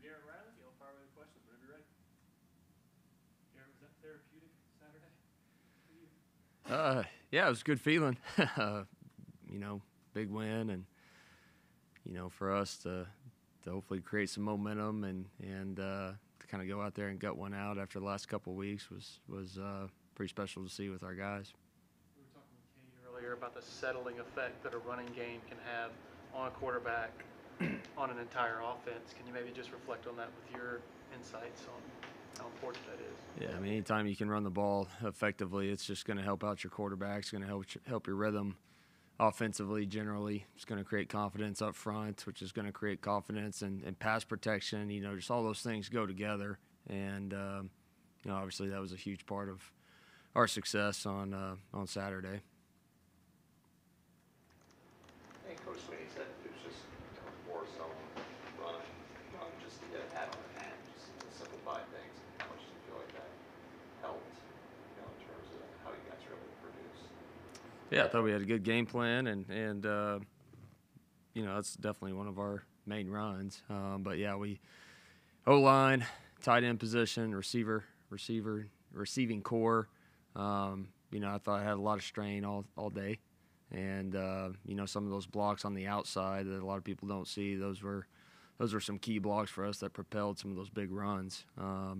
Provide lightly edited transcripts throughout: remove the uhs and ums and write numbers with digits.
Garrett Riley. You'll fire away the questions whenever you're ready. Garrett, was that therapeutic Saturday for you? Yeah, it was a good feeling. Big win, and for us to hopefully create some momentum and to kind of go out there and gut one out after the last couple of weeks was pretty special to see with our guys. We were talking with Cade earlier about the settling effect that a running game can have on a quarterback, on an entire offense. Can you maybe just reflect on that with your insights on how important that is? Yeah, I mean, anytime you can run the ball effectively, it's just going to help out your quarterback. It's going to help your rhythm offensively generally. It's going to create confidence up front, which is going to create confidence and pass protection. Just all those things go together. And, obviously that was a huge part of our success on Saturday. Hey, Coach Sweeney said it was just more so run just to get a hat on the hand, just to simplify things. How much do you feel like that helped, in terms of how you guys were able to produce? Yeah, I thought we had a good game plan, and that's definitely one of our main runs. But yeah, we O-line, tight end position, receiving core. I thought I had a lot of strain all day, and some of those blocks on the outside that a lot of people don't see, those were some key blocks for us that propelled some of those big runs. So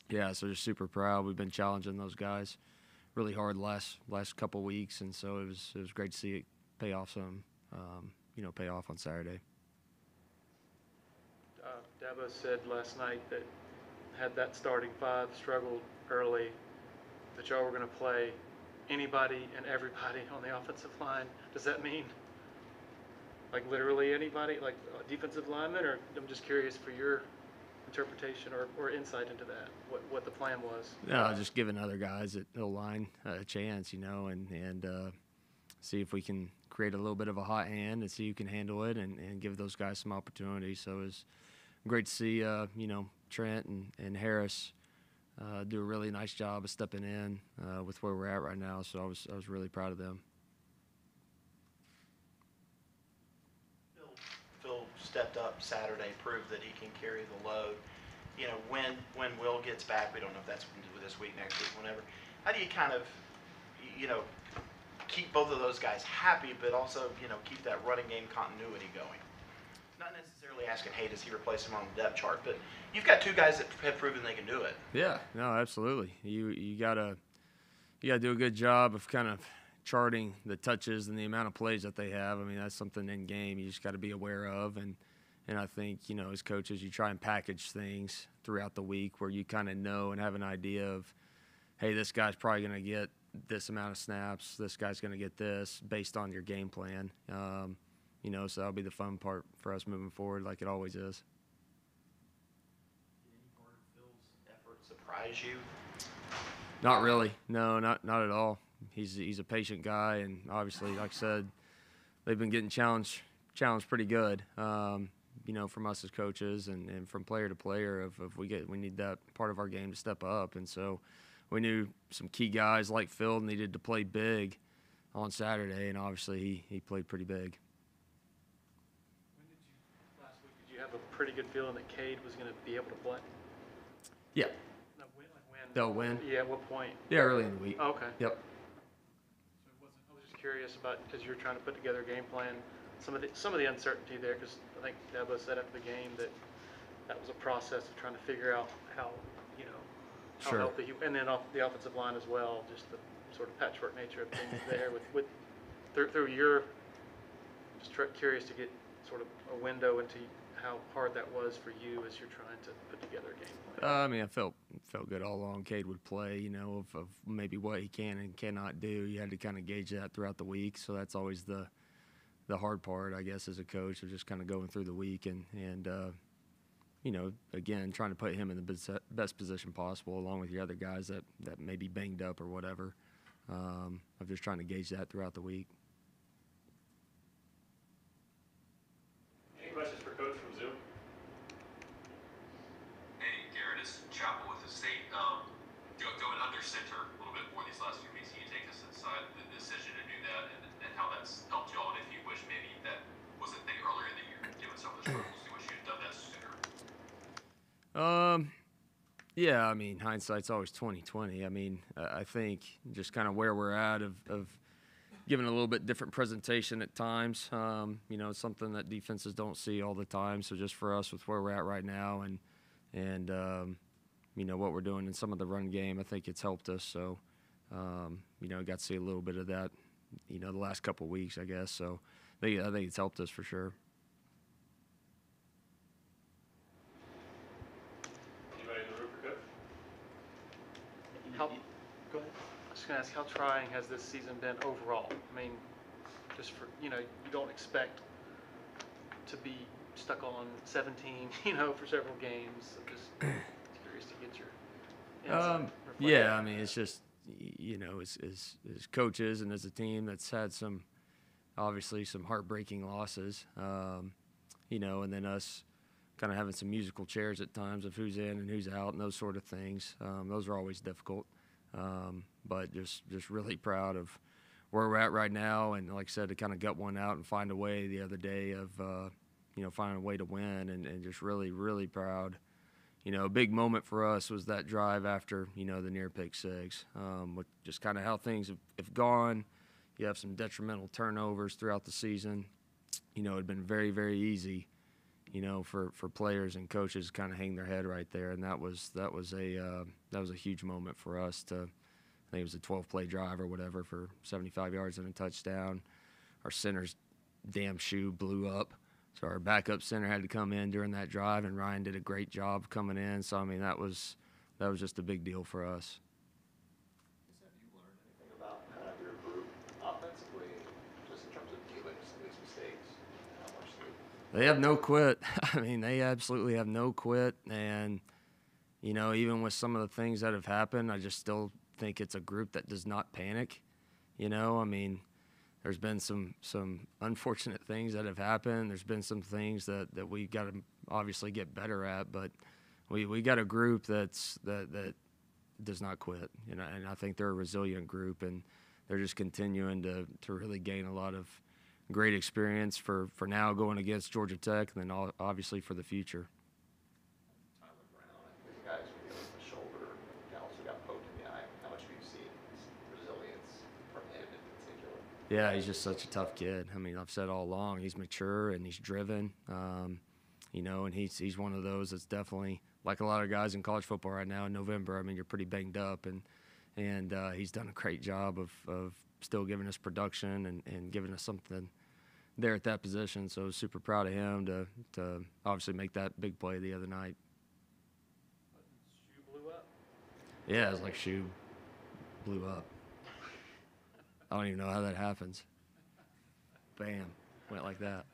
just super proud. We've been challenging those guys really hard the last couple weeks, and so it was great to see it pay off on Saturday. Dabo said last night that had that starting five struggled early, that y'all were going to play anybody and everybody on the offensive line. Does that mean like literally anybody, like defensive linemen? Or I'm just curious for your interpretation or insight into that, what the plan was. No, just giving other guys at O-line a chance, and see if we can create a little bit of a hot hand and see who can handle it and give those guys some opportunity. So it was great to see, Trent and Harris do a really nice job of stepping in with where we're at right now. So I was really proud of them. Phil stepped up Saturday, proved that he can carry the load. When Will gets back, we don't know if that's this week, next week, whenever. How do you kind of, keep both of those guys happy, but also, keep that running game continuity going? Not necessarily asking, hey, does he replace him on the depth chart, but you've got two guys that have proven they can do it. Yeah, no, absolutely. You gotta do a good job of kind of charting the touches and the amount of plays that they have. I mean, that's something in game you just got to be aware of, and I think as coaches you try and package things throughout the week where you kind of know and have an idea of, hey, this guy's probably going to get this amount of snaps, this guy's going to get this based on your game plan. So that'll be the fun part for us moving forward, like it always is. Did any part of Phil's effort surprise you? Not really. No, not at all. He's a patient guy, and obviously, like I said, they've been getting challenged pretty good. From us as coaches and from player to player, if we need that part of our game to step up, and so we knew some key guys like Phil needed to play big on Saturday, and obviously he played pretty big. Last week, did you have a pretty good feeling that Cade was going to be able to play? Yeah. No, when? They'll win. Yeah, at what point? Yeah, early in the week. Oh, okay. Yep. So I was just curious about, because you're trying to put together a game plan, some of the uncertainty there, because I think Dabo said after the game that was a process of trying to figure out how Sure. healthy he, and then off the offensive line as well, just the sort of patchwork nature of things there through your, just curious to get sort of a window into how hard that was for you as you're trying to put together a game plan. I felt good all along. Cade would play, of maybe what he can and cannot do. You had to kind of gauge that throughout the week, so that's always the hard part, I guess, as a coach, of just kind of going through the week and again, trying to put him in the best position possible, along with your other guys that may be banged up or whatever. I'm just trying to gauge that throughout the week. Any questions for Coach from Zoom? Hey, Garrett, it's Chapel with the state. Going under center a little bit more these last few weeks. Can you take us inside the decision to do that and how that's helped y'all? And if you wish maybe that was a thing earlier in the year, given some of the struggles, you wish you'd done that sooner? Yeah, I mean, hindsight's always 20/20. I mean, I think just kind of where we're at of giving a little bit different presentation at times. It's something that defenses don't see all the time. So just for us with where we're at right now and what we're doing in some of the run game, I think it's helped us. So, got to see a little bit of that, the last couple of weeks, I guess. So I think it's helped us for sure. Anybody in the room for Coach? How, Go ahead. I was going to ask, how trying has this season been overall? I mean, just for, you don't expect to be stuck on 17, for several games. I'm just curious to get your insight. Yeah, I mean, it's just, as coaches and as a team that's had obviously some heartbreaking losses, and then us kind of having some musical chairs at times of who's in and who's out and those sort of things. Those are always difficult. But just really proud of where we're at right now. And like I said, to kind of gut one out and find a way the other day of, finding a way to win and just really, really proud. A big moment for us was that drive after, the near pick six, with just kind of how things have gone. You have some detrimental turnovers throughout the season. It had been very, very easy, for players and coaches to kind of hang their head right there. And that was a huge moment for us I think it was a 12-play drive or whatever for 75 yards and a touchdown. Our center's damn shoe blew up. So our backup center had to come in during that drive, and Ryan did a great job coming in. So, I mean, that was just a big deal for us. Have you learned anything about kind of your group offensively, just in terms of dealing with some of these mistakes? How much They have no quit. I mean, they absolutely have no quit. And, even with some of the things that have happened, I just still think it's a group that does not panic. I mean, there's been some unfortunate things that have happened. There's been some things that we've got to obviously get better at, but we got a group that does not quit. And I think they're a resilient group, and they're just continuing to really gain a lot of great experience for now going against Georgia Tech, and then obviously for the future. Tyler Brown, these guys were dealing with the shoulder, also got poked in the eye. How much have you seen resilience from him in particular? Yeah, he's just such a tough kid. I mean, I've said all along, he's mature and he's driven, and he's one of those that's definitely, like a lot of guys in college football right now in November, I mean, you're pretty banged up, and he's done a great job of still giving us production and giving us something there at that position. So super proud of him to obviously make that big play the other night. Shoe blew up. Yeah, it was like shoe blew up. I don't even know how that happens. Bam, went like that.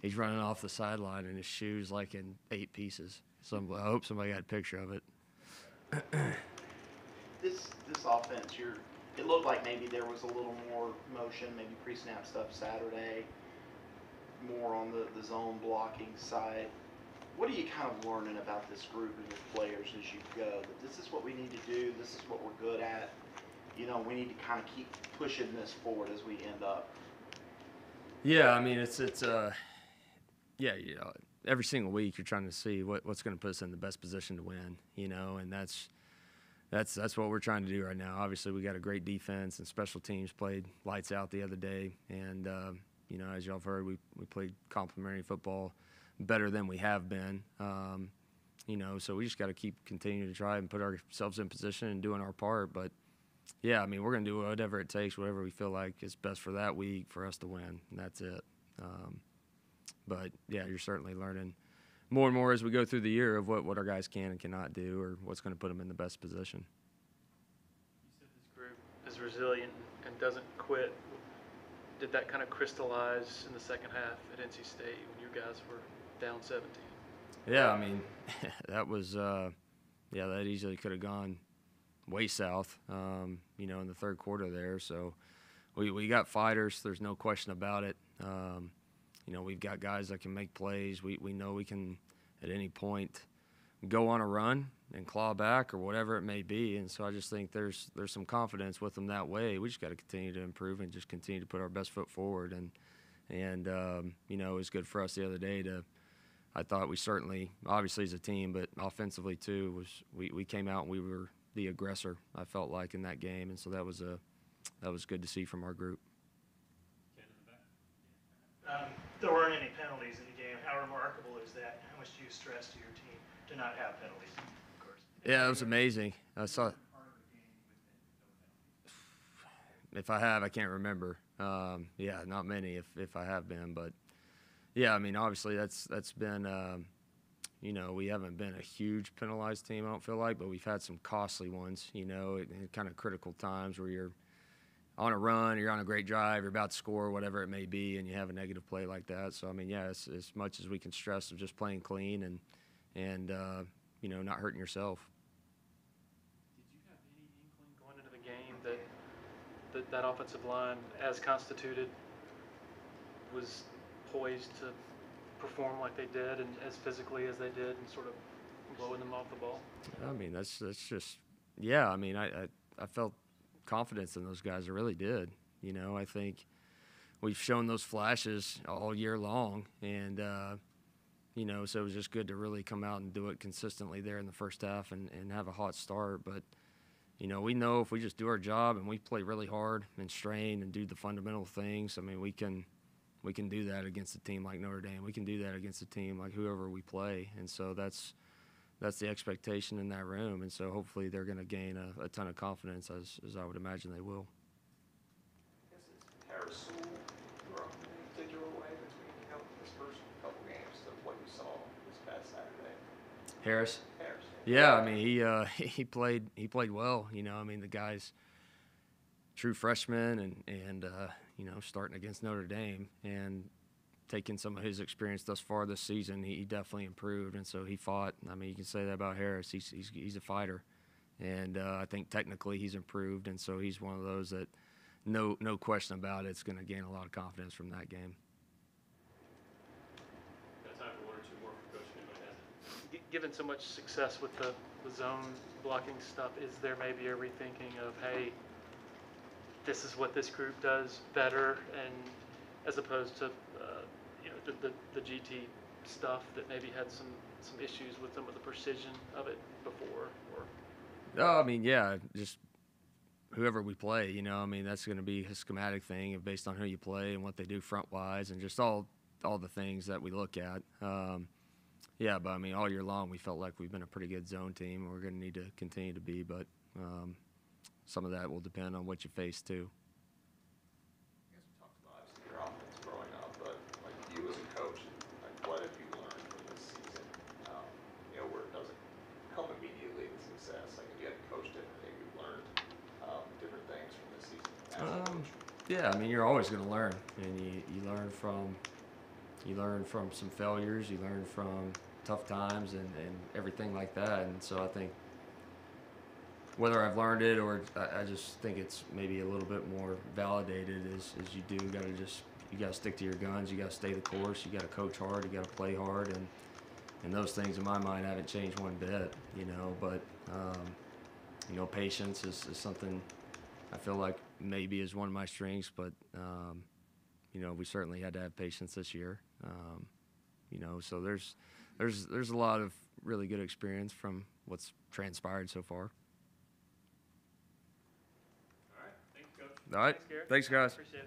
He's running off the sideline and his shoe's like in 8 pieces. I hope somebody got a picture of it. This offense, it looked like maybe there was a little more motion, maybe pre-snap stuff Saturday, more on the zone blocking side. What are you kind of learning about this group and your players as you go? That this is what we need to do, this is what we're good at. We need to kind of keep pushing this forward as we end up. Yeah, I mean, it's every single week you're trying to see what's going to put us in the best position to win, and that's what we're trying to do right now. Obviously, we got a great defense, and special teams played lights out the other day. And, as y'all have heard, we played complimentary football better than we have been. So we just got to keep continuing to try and put ourselves in position and doing our part. But, yeah, I mean, we're going to do whatever it takes, whatever we feel like is best for that week for us to win, and that's it. But, yeah, you're certainly learning more and more as we go through the year of what our guys can and cannot do, or what's going to put them in the best position. You said this group is resilient and doesn't quit. Did that kind of crystallize in the second half at NC State when you guys were down 17? Yeah, I mean, that was that easily could have gone way south, in the third quarter there. So we got fighters. There's no question about it. We've got guys that can make plays. We know we can, at any point, go on a run and claw back or whatever it may be. And so I just think there's some confidence with them that way. We just got to continue to improve and just continue to put our best foot forward. And it was good for us the other day to I thought we certainly, obviously as a team, but offensively too, we came out and we were the aggressor, I felt like, in that game, and so that was good to see from our group. There weren't any penalties in the game. How remarkable is that? How much do you stress to your team to not have penalties? Of course. Yeah, it was amazing. I saw. If I have, I can't remember. Yeah, not many. If I have been, but yeah, I mean, obviously that's been. You know, we haven't been a huge penalized team, I don't feel like, but we've had some costly ones. You know, in kind of critical times where you're on a run, you're on a great drive, you're about to score, whatever it may be, and you have a negative play like that. So I mean, yeah, it's, as much as we can stress of just playing clean and you know, not hurting yourself. Did you have any inkling going into the game that offensive line, as constituted, was poised to perform like they did and as physically as they did and sort of blowing them off the ball? I mean, that's just, yeah, I mean, I felt confidence in those guys. I really did. You know, I think we've shown those flashes all year long, and you know, so it was just good to really come out and do it consistently there in the first half and have a hot start. But you know, we know if we just do our job and we play really hard and strain and do the fundamental things, I mean, we can do that against a team like Notre Dame. We can do that against a team like whoever we play, and so that's the expectation in that room. And so hopefully they're going to gain a ton of confidence, as I would imagine they will. Is Harris grown in any particular way between, you know, this first couple games to what you saw this past Saturday? Harris? Harris. Yeah, I mean, he played well. You know, I mean, the guy's true freshman and you know, starting against Notre Dame and taking some of his experience thus far this season, he definitely improved, and so he fought. I mean, you can say that about Harris. He's a fighter, and I think technically he's improved, and so he's one of those that no question about it, it's going to gain a lot of confidence from that game. Got time for one or two more for Coach. Anybody has it? Given so much success with the zone blocking stuff, is there maybe a rethinking of, hey, this is what this group does better, and as opposed to you know, the GT stuff that maybe had some issues with some of the precision of it before? Or Oh, I mean, yeah, just whoever we play, you know, I mean, that's going to be a schematic thing based on who you play and what they do front-wise and just all the things that we look at. Yeah, but I mean, all year long we felt like we've been a pretty good zone team, and we're going to need to continue to be, but some of that will depend on what you face too. I guess we talked about obviously your offense growing up, but like you as a coach, like what have you learned from this season? You know, where it doesn't come immediately to success. Like if you had coached differently, you've learned different things from this season as a coach. Yeah, I mean, you're always going to learn, and you learn from some failures, you learn from tough times and everything like that, and so I think whether I've learned it or I just think it's maybe a little bit more validated is you got to stick to your guns, you got to stay the course, you got to coach hard, you got to play hard, and those things in my mind haven't changed one bit, you know, but you know, patience is something I feel like maybe is one of my strengths, but you know, we certainly had to have patience this year, you know, so there's a lot of really good experience from what's transpired so far. All right. Thank you, Coach. All right. Thanks, Garrett. Thanks, guys. Appreciate it.